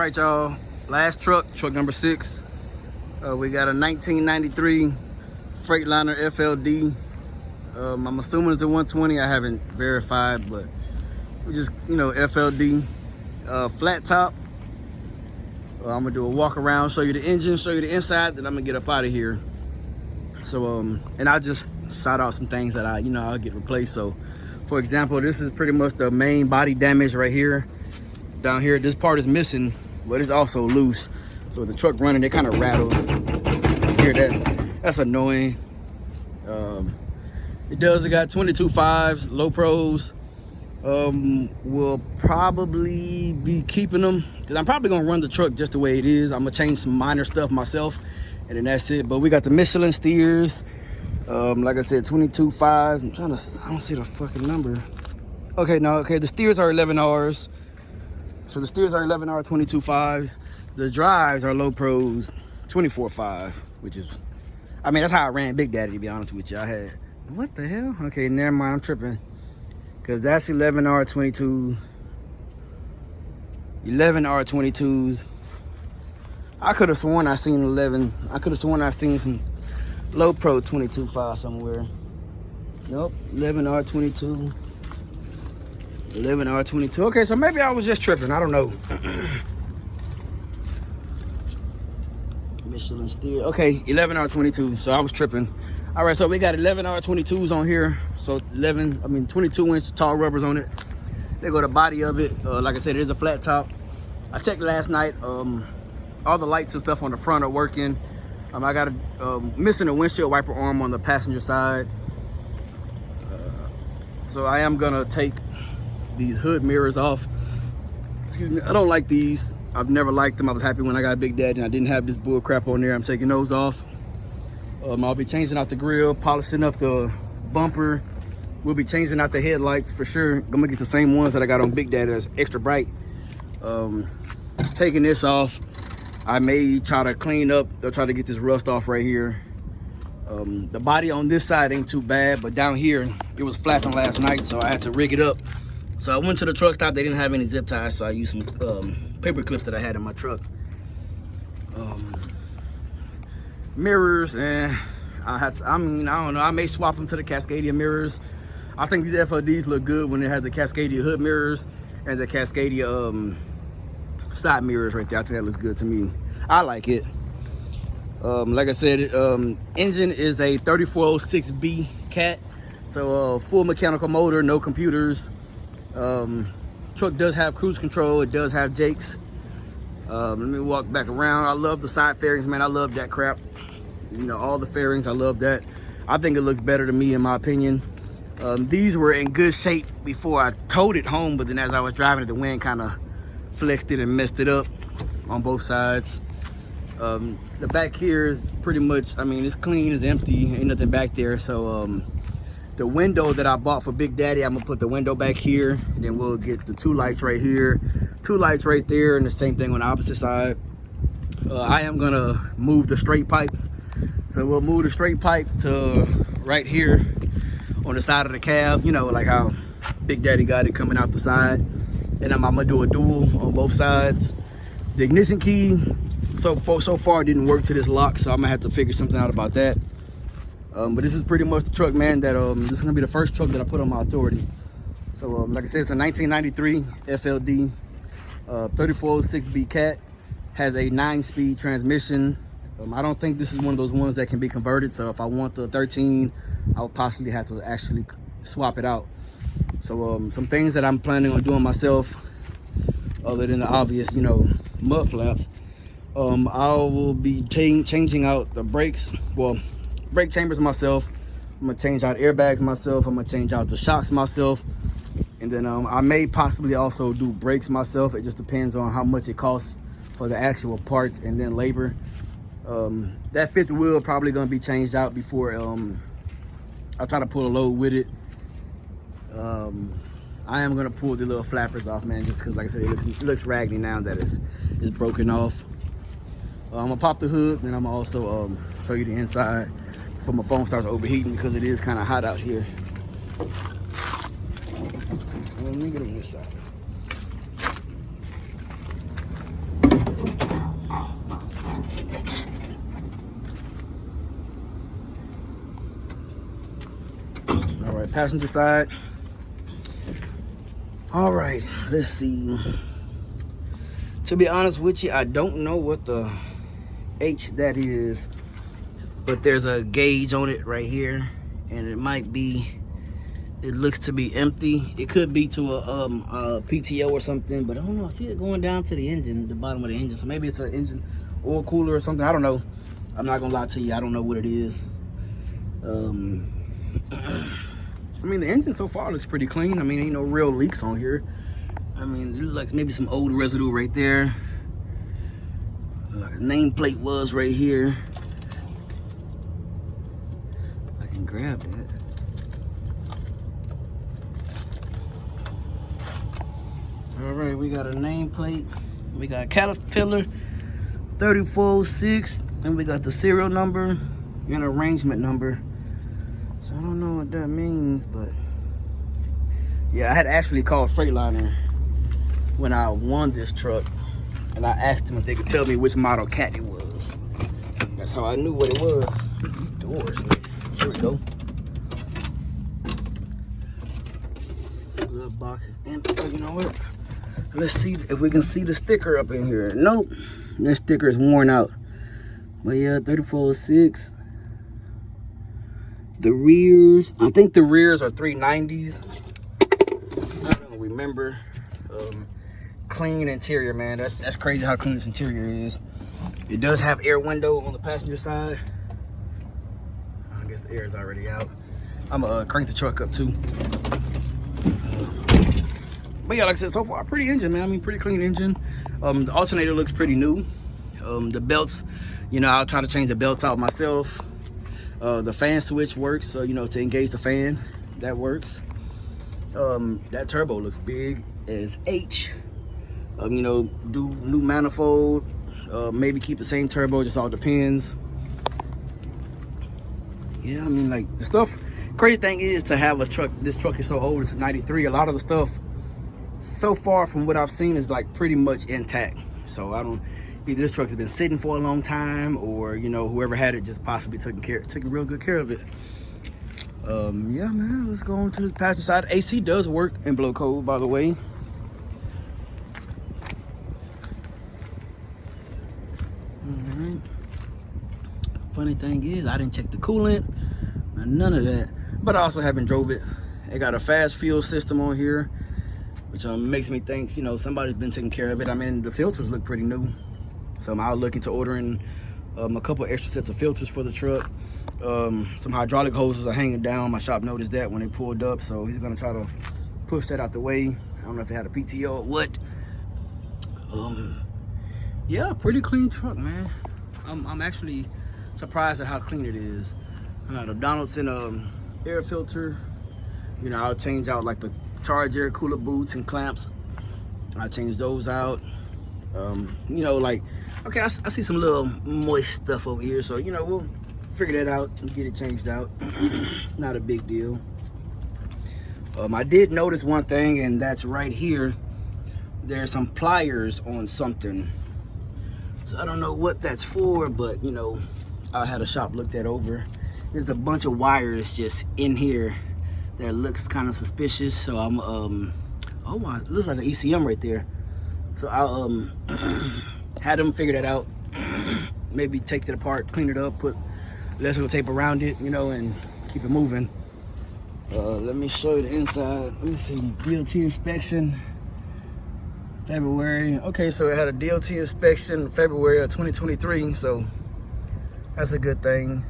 right, y'all. Last truck number 6. We got a 1993 Freightliner FLD. I'm assuming it's a 120. I haven't verified, but we just, FLD. Flat top. I'm gonna do a walk around, show you the engine, show you the inside, then I'm gonna get up out of here. So, and I'll just shout out some things that I'll get replaced. So, for example, this is pretty much the main body damage right here. Down here, this part is missing, but it's also loose. So with the truck running, it kind of rattles. Hear that? That's annoying. It got 22.5s, low pros. We'll probably be keeping them because I'm probably gonna run the truck just the way it is. I'm gonna change some minor stuff myself, and then that's it. But we got the Michelin steers. Like I said, 22.5s. I don't see the fucking number. Okay, the steers are 11Rs. So the steers are 11R 22.5s. The drives are low pros 24.5, which is, that's how I ran Big Daddy, to be honest with you. I had, what the hell? Okay, never mind, I'm tripping. Because that's 11R 22, 11R 22s. I could have sworn I seen 11. I could have sworn I seen some low pro 22.5 somewhere. Nope, 11R 22. 11R 22. Okay, so maybe I was just tripping. I don't know. Michelin steer. Okay, 11R 22. So I was tripping. All right, so we got 11R 22s on here. So 22-inch tall rubbers on it. They go the body of it. Like I said, it is a flat top. I checked last night. All the lights and stuff on the front are working. I got missing a windshield wiper arm on the passenger side. So I am gonna take these hood mirrors off. Excuse me, I don't like these. I've never liked them. I was happy when I got Big Daddy and I didn't have this bull crap on there. I'm taking those off. I'll be changing out the grill, polishing up the bumper. We'll be changing out the headlights for sure. I'm gonna get the same ones that I got on Big Daddy that's extra bright. Taking this off. I may try to clean up, I'll try to get this rust off right here. The body on this side ain't too bad, but down here, it was flapping last night, so I had to rig it up. So I went to the truck stop. They didn't have any zip ties, so I used some paper clips that I had in my truck. Mirrors, and I don't know. I may swap them to the Cascadia mirrors. I think these FLDs look good when it has the Cascadia hood mirrors and the Cascadia side mirrors right there. I think that looks good to me. I like it. Like I said, engine is a 3406B Cat, so full mechanical motor, no computers. Truck does have cruise control. It does have Jakes. Let me walk back around. I love the side fairings, man. I love that crap. All the fairings, I love that. I think it looks better to me, in my opinion. These were in good shape before I towed it home, but then as I was driving it, the wind kind of flexed it and messed it up on both sides. The back here is pretty much, it's clean, it's empty, ain't nothing back there. So the window that I bought for Big Daddy, I'm gonna put the window back here, and then we'll get the 2 lights right here, 2 lights right there, and the same thing on the opposite side. I am gonna move the straight pipes. So we'll move the straight pipe to right here on the side of the cab, like how Big Daddy got it coming out the side. And I'm gonna do a dual on both sides. The ignition key, so far didn't work to this lock, so I'm gonna have to figure something out about that. But this is pretty much the truck, man, that this is gonna be the first truck that I put on my authority. So like I said, it's a 1993 FLD, 3406B Cat, has a 9-speed transmission. I don't think this is one of those ones that can be converted, so if I want the 13, I'll possibly have to actually swap it out. So some things that I'm planning on doing myself, other than the obvious, mud flaps. I will be changing out the brakes, brake chambers myself. I'm gonna change out airbags myself. I'm gonna change out the shocks myself. And then I may possibly also do brakes myself. It just depends on how much it costs for the actual parts and then labor. That fifth wheel probably gonna be changed out before I try to pull a load with it. I am gonna pull the little flappers off, man, just because, like I said, it looks raggedy now that it's broken off. I'm gonna pop the hood, then I'm gonna also show you the inside before my phone starts overheating, because it is kind of hot out here. Let me get on this side. right, passenger side. All right, let's see. To be honest with you, I don't know what the H that is, but there's a gauge on it right here, and it might be, it looks to be empty. It could be to a PTO or something, but I don't know. I see it going down to the engine, the bottom of the engine. So maybe it's an engine oil cooler or something. I don't know. I'm not gonna lie to you. I don't know what it is. I mean, the engine so far looks pretty clean. I mean, ain't no real leaks on here. I mean, it looks like maybe some old residue right there. Like a nameplate was right here. I can grab that. All right, we got a nameplate. We got Caterpillar 3406, and we got the serial number and arrangement number. So I don't know what that means, but yeah, I had actually called Freightliner when I won this truck, and I asked them if they could tell me which model cat it was. That's how I knew what it was. These doors, there we go. Glove box is empty. Oh, you know what? Let's see if we can see the sticker up in here. Nope, that sticker is worn out. But yeah, 3406. The rears, I think the rears are 390s. I don't remember. Clean interior, man. That's crazy how clean this interior is. It does have air window on the passenger side. I guess the air is already out. I'm gonna crank the truck up too. But yeah, like I said, so far, pretty engine, man. I mean, pretty clean engine. The alternator looks pretty new. The belts, you know, I'll try to change the belts out myself. The fan switch works, so, you know, to engage the fan, that works. That turbo looks big as H. You know, do new manifold, maybe keep the same turbo, just all depends. Yeah, I mean, like, the stuff, crazy thing is to have a truck, this truck is so old, it's 93, a lot of the stuff, so far from what I've seen, is like pretty much intact. So I don't, either this truck has been sitting for a long time, or, you know, whoever had it just possibly took real good care of it. Yeah, man, let's go on to this passenger side. AC does work in below code, by the way. Alright. Funny thing is, I didn't check the coolant, none of that. But I also haven't drove it. It got a fast fuel system on here, which makes me think, you know, somebody's been taking care of it. I mean, the filters look pretty new. So I'm out looking to ordering a couple extra sets of filters for the truck. Some hydraulic hoses are hanging down. My shop noticed that when they pulled up, so he's gonna try to push that out the way. I don't know if it had a PTO or what. Yeah, pretty clean truck, man. I'm actually surprised at how clean it is. The Donaldson air filter, you know, I'll change out like the charge air cooler boots and clamps. I change those out. You know, like, okay, I see some little moist stuff over here, so, you know, we'll figure that out and get it changed out. Not a big deal. I did notice one thing, and that's right here. There's some pliers on something. So I don't know what that's for, but, you know, I had a shop look that over. There's a bunch of wires just in here that looks kind of suspicious. So I'm, oh my, it looks like an ECM right there. So I'll had them figure that out. Maybe take it apart, clean it up, put electrical tape around it, you know, and keep it moving. Let me show you the inside. Let me see, DOT inspection, February. Okay, so it had a DOT inspection February of 2023, so that's a good thing.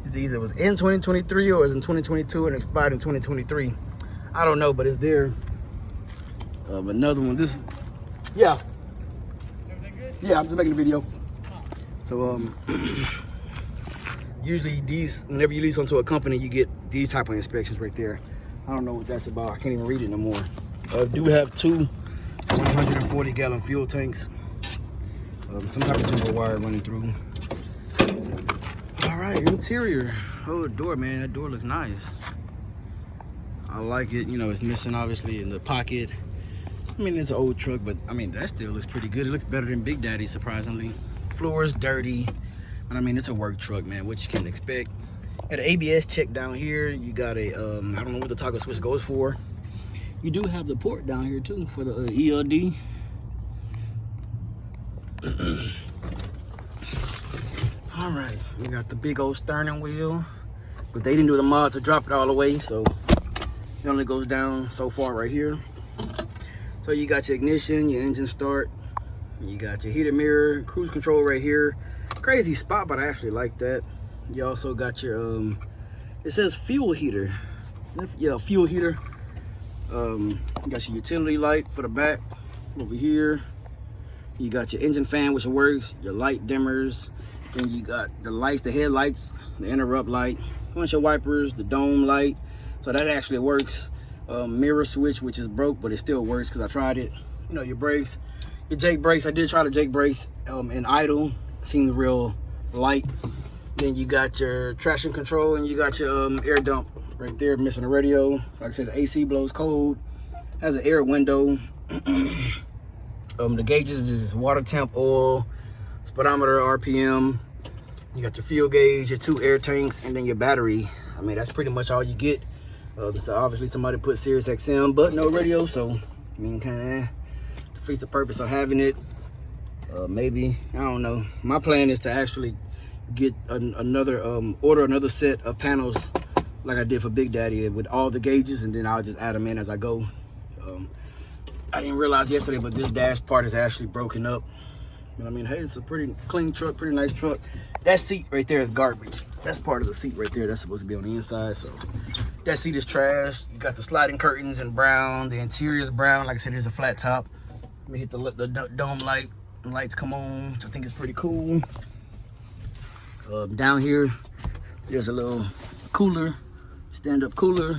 It either was in 2023 or it was in 2022 and expired in 2023. I don't know, but it's there. Another one, this, yeah. Everything good? Yeah, I'm just making a video. So, usually these, whenever you lease onto a company, you get these type of inspections right there. I don't know what that's about. I can't even read it no more. I do have two 140-gallon fuel tanks. Some type of jumbo wire running through. All right, interior. Oh, the door, man, that door looks nice. I like it. You know, it's missing obviously in the pocket. I mean, it's an old truck, but I mean, that still looks pretty good. It looks better than Big Daddy, surprisingly. Floor is dirty, but I mean, it's a work truck, man, what you can expect. Got an ABS check down here. You got a, I don't know what the toggle switch goes for. You do have the port down here too for the ELD. All right, we got the big old steering wheel, but they didn't do the mod to drop it all the way, so it only goes down so far right here. So you got your ignition, your engine start, you got your heated mirror, cruise control right here. Crazy spot, but I actually like that. You also got your, it says fuel heater. Yeah, fuel heater. You got your utility light for the back over here. You got your engine fan, which works, your light dimmers. Then you got the lights, the headlights, the interrupt light, windshield wipers, the dome light. So that actually works. Mirror switch, which is broke, but it still works because I tried it. You know, your brakes, your Jake brakes. I did try the Jake brakes in idle. Seems real light. Then you got your traction control and you got your air dump right there, missing the radio. Like I said, the AC blows cold. Has an air window. The gauges is just water temp, oil, speedometer, RPM. You got your fuel gauge, your 2 air tanks, and then your battery. I mean, that's pretty much all you get. So obviously somebody put Sirius XM, but no radio. So I mean, kind of defeats the purpose of having it. Maybe, I don't know. My plan is to actually get another order another set of panels like I did for Big Daddy with all the gauges, and then I'll just add them in as I go. I didn't realize yesterday, but this dash part is actually broken up. But I mean, hey, it's a pretty clean truck, pretty nice truck. That seat right there is garbage. That's part of the seat right there. That's supposed to be on the inside. So that seat is trash. You got the sliding curtains in brown. The interior is brown. Like I said, there's a flat top. Let me hit the dome light. The lights come on, which I think is pretty cool. Down here, there's a little cooler, stand-up cooler,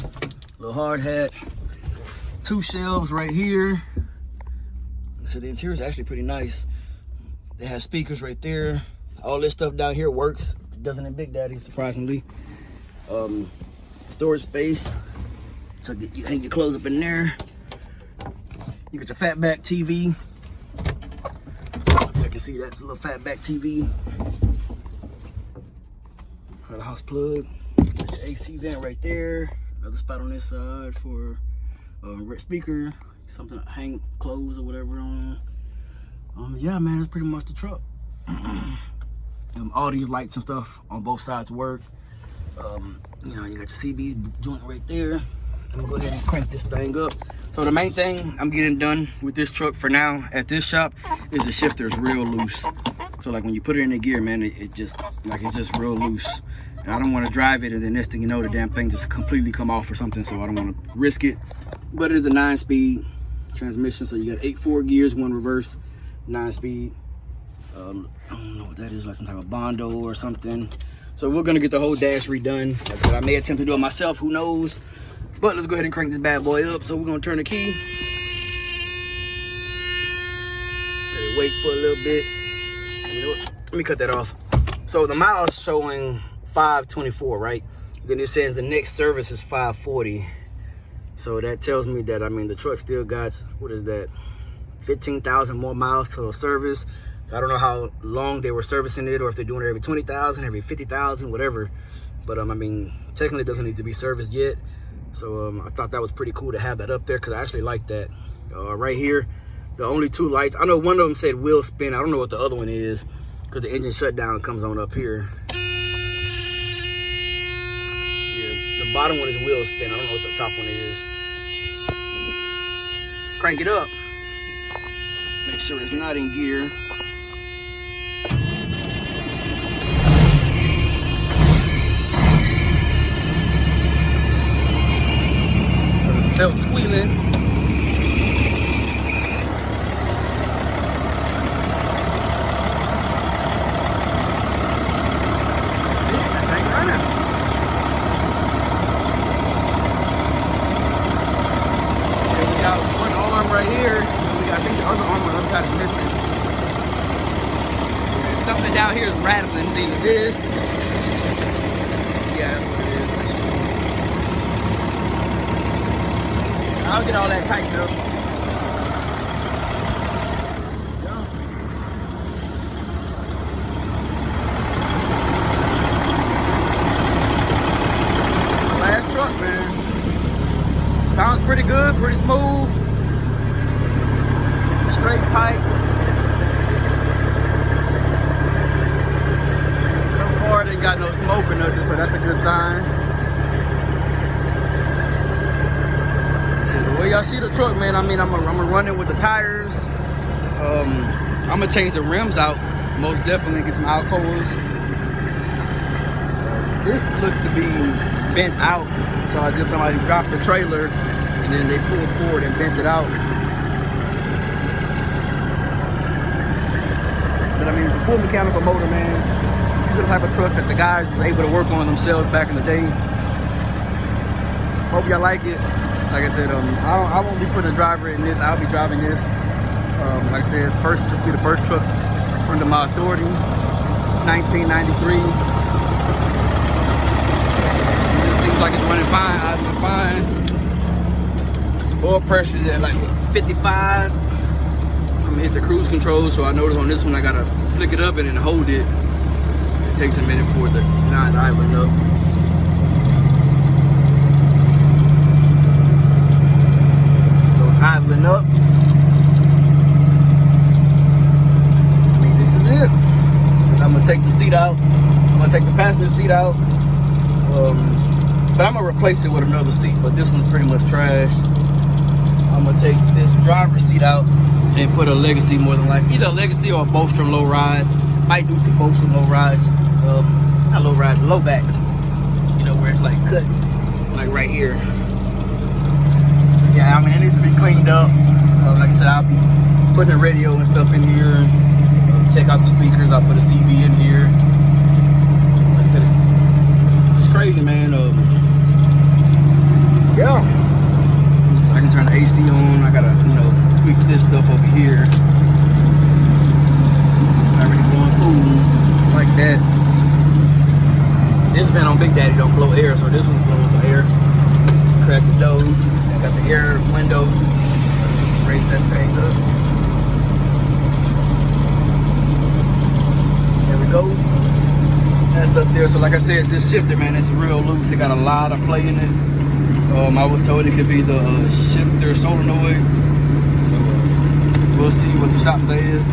little hard hat. 2 shelves right here. So the interior is actually pretty nice. They have speakers right there. All this stuff down here works. It doesn't in Big Daddy, surprisingly. Storage space. So you hang your clothes up in there. You got your fatback TV. You can see that's a little fatback TV. Got a house plug. Got your AC vent right there. Another spot on this side for speaker, something to hang clothes or whatever on. Yeah, man, that's pretty much the truck. All these lights and stuff on both sides work. You know, you got your CB joint right there. I'm gonna go ahead and crank this thing up. So the main thing I'm getting done with this truck for now at this shop is the shifter is real loose. So like when you put it in the gear, man, it's just real loose. And I don't want to drive it and then next thing you know, the damn thing just completely come off or something. So I don't want to risk it. But it is a 9-speed transmission. So you got 8 gears, 1 reverse, 9-speed. I don't know what that is, like some type of Bondo or something. So we're gonna get the whole dash redone. Like I said, I may attempt to do it myself, who knows. But let's go ahead and crank this bad boy up. So we're gonna turn the key. Wait for a little bit. You know what? Let me cut that off. So the miles showing 524, right? Then it says the next service is 540. So that tells me that, I mean, the truck still got, what is that? 15,000 more miles to the service. So I don't know how long they were servicing it, or if they're doing it every 20,000, every 50,000, whatever. But I mean, technically it doesn't need to be serviced yet. So I thought that was pretty cool to have that up there, because I actually like that. Right here, the only 2 lights. I know one of them said wheel spin. I don't know what the other one is, because the engine shutdown comes on up here. Yeah, the bottom one is wheel spin. I don't know what the top one is. Crank it up. Make sure it's not in gear. Belt squealing. See, that thing running. And we got 1 arm right here. I think the other arm on the other side is missing. And something down here is rattling. It's either this. Yeah, that's what it is. That's cool. I'll get all that tightened up. pretty good, pretty smooth. Straight pipe. So far, it ain't got no smoke or nothing, so that's a good sign. So the way y'all see the truck, man, I mean, I'm gonna run it with the tires. I'm gonna change the rims out, most definitely, get some alcohols. This looks to be bent out, so as if somebody dropped the trailer and then they pulled forward and bent it out. But I mean, it's a full mechanical motor, man. These are the type of trucks that the guys was able to work on themselves back in the day. Hope y'all like it. Like I said, I won't be putting a driver in this. I'll be driving this. Like I said, this will be the first truck under my authority. 1993. It seems like it's running fine. Idling fine. Oil pressure is at like 55. I'm gonna hit the cruise control, so I notice on this one I gotta flick it up and then hold it. It takes a minute for the not idling up. So idling up. I mean, this is it. So I'm gonna take the seat out. I'm gonna take the passenger seat out. But I'm gonna replace it with another seat. But this one's pretty much trash. I'm gonna take this driver's seat out and put a Legacy, more than likely. Either a Legacy or a Bowstrom low ride. Might do 2 Bowstrom low rides. Not low rides, low back. You know, where it's like cut, like right here. Yeah, I mean, it needs to be cleaned up. Like I said, I'll be putting a radio and stuff in here. Check out the speakers. I'll put a CD in here. Like I said, it's crazy, man. Yeah. So I can turn the AC on. I gotta, you know, tweak this stuff over here. It's already blowing cool like that. This fan on Big Daddy don't blow air, so this one's blowing some air. Crack the door. I got the air window. Raise that thing up. There we go. That's up there. So like I said, this shifter, man, it's real loose. It got a lot of play in it. I was told it could be the shifter solenoid. So we'll see what the shop says.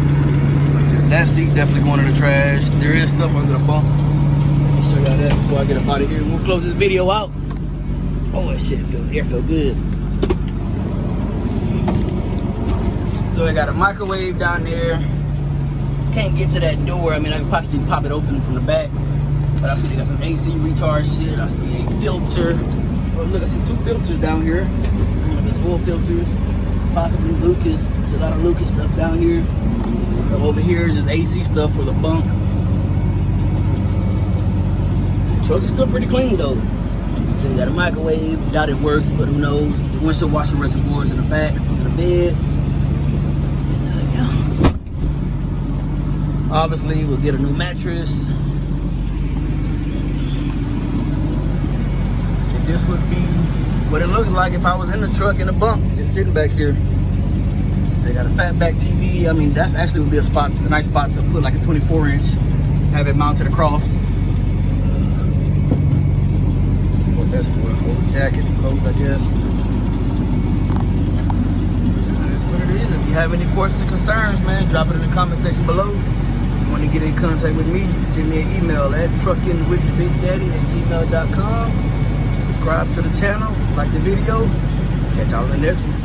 Like I said, that seat definitely going in the trash. There is stuff under the bunk. Let me show y'all that before I get up out of here. We'll close this video out. Oh, that shit air feel good. So I got a microwave down there. Can't get to that door. I mean, I could possibly pop it open from the back. But I see they got some AC recharge shit. I see a filter. Oh, look, I see 2 filters down here. There's oil filters. Possibly Lucas. I see a lot of Lucas stuff down here. Over here is just AC stuff for the bunk. So the truck is still pretty clean though. So you got a microwave. Doubt it works, but who knows. The windshield washer reservoirs in the back of the bed. And yeah. Obviously, we'll get a new mattress. And this would be what it looked like if I was in the truck in the bunk, just sitting back here. So you got a fat back TV. I mean, that's actually would be a nice spot to put like a 24-inch, have it mounted across. What that's for? Old jackets and clothes, I guess. That's what it is. If you have any questions or concerns, man, drop it in the comment section below. If you want to get in contact with me, you can send me an email at truckinwithbigdaddy@gmail.com. Subscribe to the channel, like the video. Catch y'all in the next one.